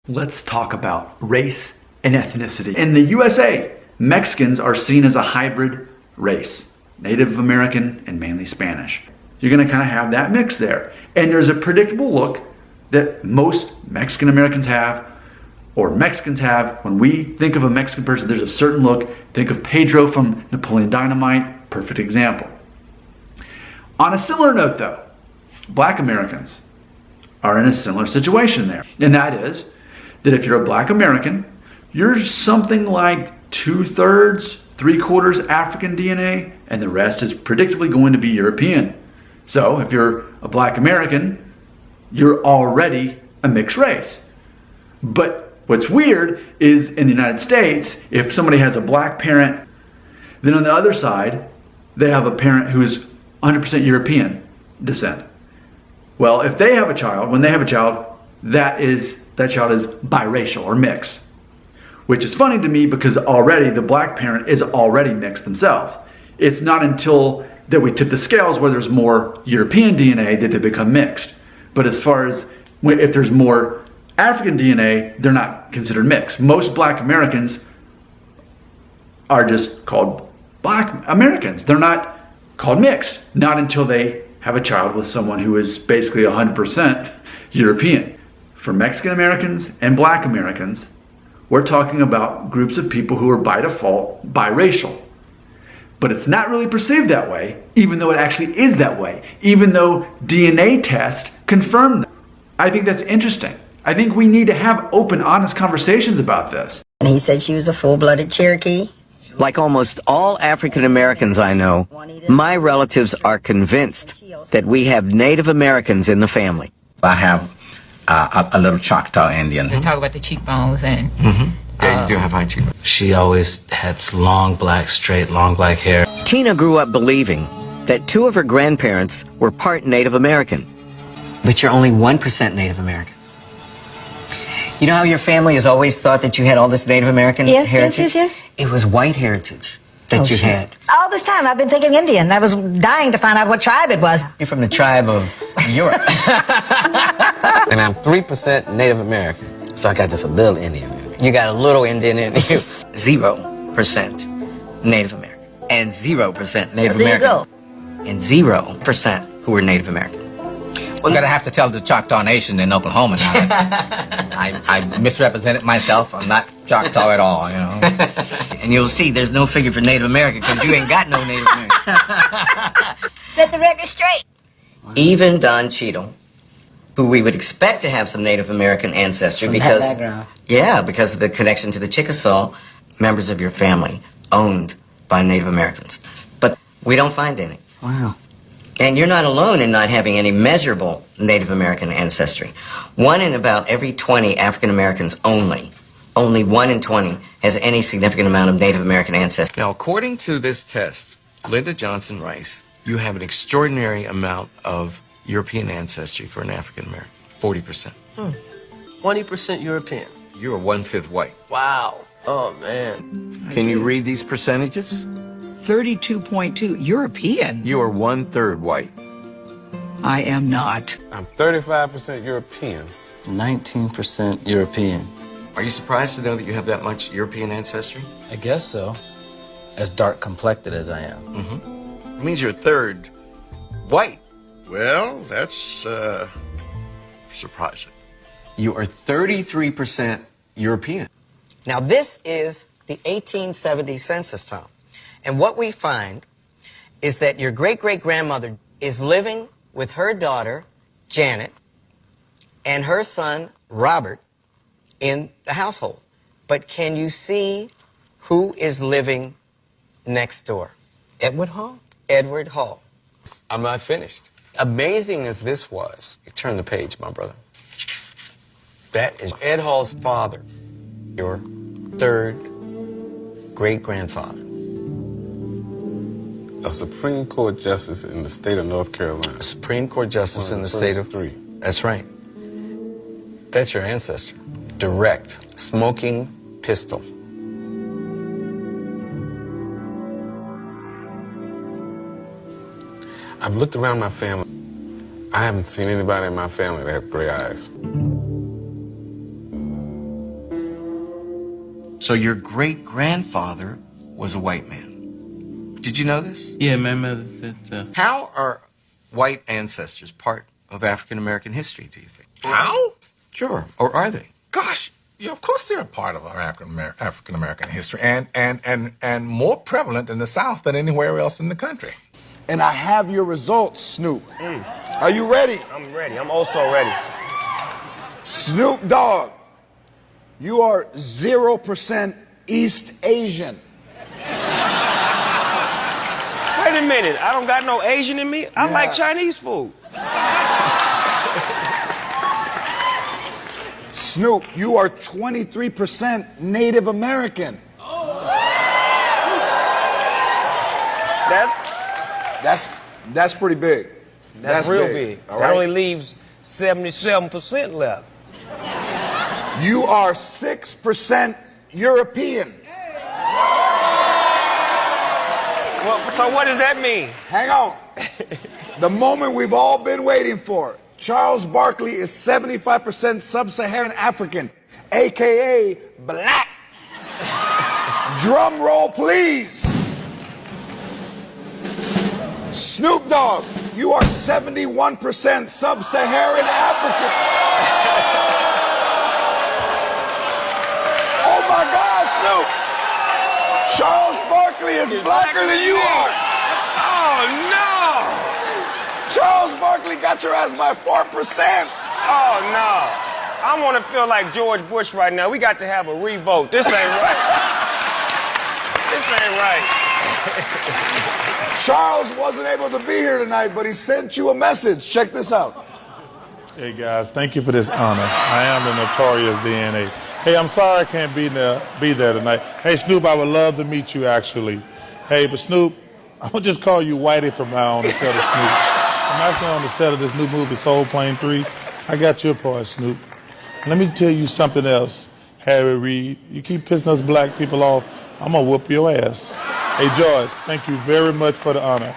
Let's talk about race and ethnicity. In the USA, Mexicans are seen as a hybrid race, Native American and mainly Spanish. You're gonna kind of have that mix there. And there's a predictable look that most Mexican Americans have, or Mexicans have. When we think of a Mexican person, there's a certain look. Think of Pedro from Napoleon Dynamite, perfect example. On a similar note though, Black Americans are in a similar situation there. And that is that if you're a Black American, you're something like 2/3, 3/4 African DNA, and the rest is predictably going to be European. So if you're a Black American, you're already a mixed race. But what's weird is in the United States, if somebody has a Black parent, then on the other side, they have a parent who is 100% European descent. Well, if they have a child, when they have a child, that child is biracial or mixed. Which is funny to me because already the Black parent is already mixed themselves. It's not until that we tip the scales where there's more European DNA that they become mixed. But as far as if there's more African DNA, they're not considered mixed. Most Black Americans are just called Black Americans. They're not called mixed, not until they have a child with someone who is basically 100% European. For Mexican Americans and Black Americans, we're talking about groups of people who are by default biracial. But it's not really perceived that way, even though it actually is that way, even though DNA tests confirm that. I think that's interesting. I think we need to have open, honest conversations about this. And he said she was a full-blooded Cherokee. Like almost all African Americans I know, my relatives are convinced that we have Native Americans in the family. I have a little Choctaw Indian. You talk about the cheekbones and... Yeah, you do have high cheekbones. She always had long black hair. Tina grew up believing that two of her grandparents were part Native American. But you're only 1% Native American. You know how your family has always thought that you had all this Native American heritage? Yes. It was white heritage that you had. All this time I've been thinking Indian. I was dying to find out what tribe it was. You're from the tribe of Europe. And I'm 3% Native American. So I got just a little Indian in me. You got a little Indian in you. 0% Native American. And 0% Native American. There you go. And 0% who were Native American. We're gonna have to tell the Choctaw Nation in Oklahoma now. I misrepresented myself. I'm not Choctaw at all, you know. And you'll see there's no figure for Native American because you ain't got no Native American. Set the record straight. Even Don Cheadle, who we would expect to have some Native American ancestry because of the connection to the Chickasaw, members of your family owned by Native Americans. But we don't find any. Wow. And you're not alone in not having any measurable Native American ancestry. 1 in about every 20 African Americans only 1 in 20 has any significant amount of Native American ancestry. Now, according to this test, Linda Johnson Rice, you have an extraordinary amount of European ancestry for an African American, 40%. 20% European. You are 1/5 white. Wow. Oh, man. Can you read these percentages? 32.2 European. You are 1/3 white. I am not. I'm 35% European. 19% European. Are you surprised to know that you have that much European ancestry? I guess so. As dark complected as I am. It means you're 1/3 white. Well, that's surprising. You are 33% European. Now, this is the 1870 census, Tom. And what we find is that your great-great-grandmother is living with her daughter, Janet, and her son, Robert, in the household. But can you see who is living next door? Edward Hall? Edward Hall. I'm not finished. Amazing as this was, you turn the page, my brother. That is Ed Hall's father, your 3rd great-grandfather. A Supreme Court Justice in the state of North Carolina. A Supreme Court Justice in the state of... 3. That's right. That's your ancestor. Direct. Smoking pistol. I've looked around my family. I haven't seen anybody in my family that have gray eyes. So your great-grandfather was a white man. Did you know this? Yeah, my mother said so. How are white ancestors part of African-American history, do you think? How? Sure. Or are they? Gosh, yeah, of course they're a part of our African-American history and more prevalent in the South than anywhere else in the country. And I have your results, Snoop. Are you ready? I'm ready. I'm also ready. Snoop Dogg, you are 0% East Asian. Wait a minute. I don't got no Asian in me. I like Chinese food. Snoop, you are 23% Native American. That's pretty big. That's real big. All That right? only leaves 77% left. You are 6% European. Well, so what does that mean? Hang on. The moment we've all been waiting for. Charles Barkley is 75% Sub-Saharan African, AKA black. Drum roll, please. Snoop Dogg, you are 71% Sub-Saharan African. Oh my God, Snoop. Charles Barkley is blacker than you are. Oh, no. Charles Barkley got your ass by 4%. Oh, no. I want to feel like George Bush right now. We got to have a revote. This ain't right. This ain't right. Charles wasn't able to be here tonight, but he sent you a message. Check this out. Hey guys, thank you for this honor. I am the notorious DNA. Hey, I'm sorry I can't be there tonight. Hey Snoop, I would love to meet you actually. Hey, but Snoop, I'm gonna just call you Whitey from now on instead of Snoop. I'm actually on the set of this new movie, Soul Plane 3. I got your part, Snoop. Let me tell you something else, Harry Reid. You keep pissing us black people off, I'm gonna whoop your ass. Hey George, thank you very much for the honor.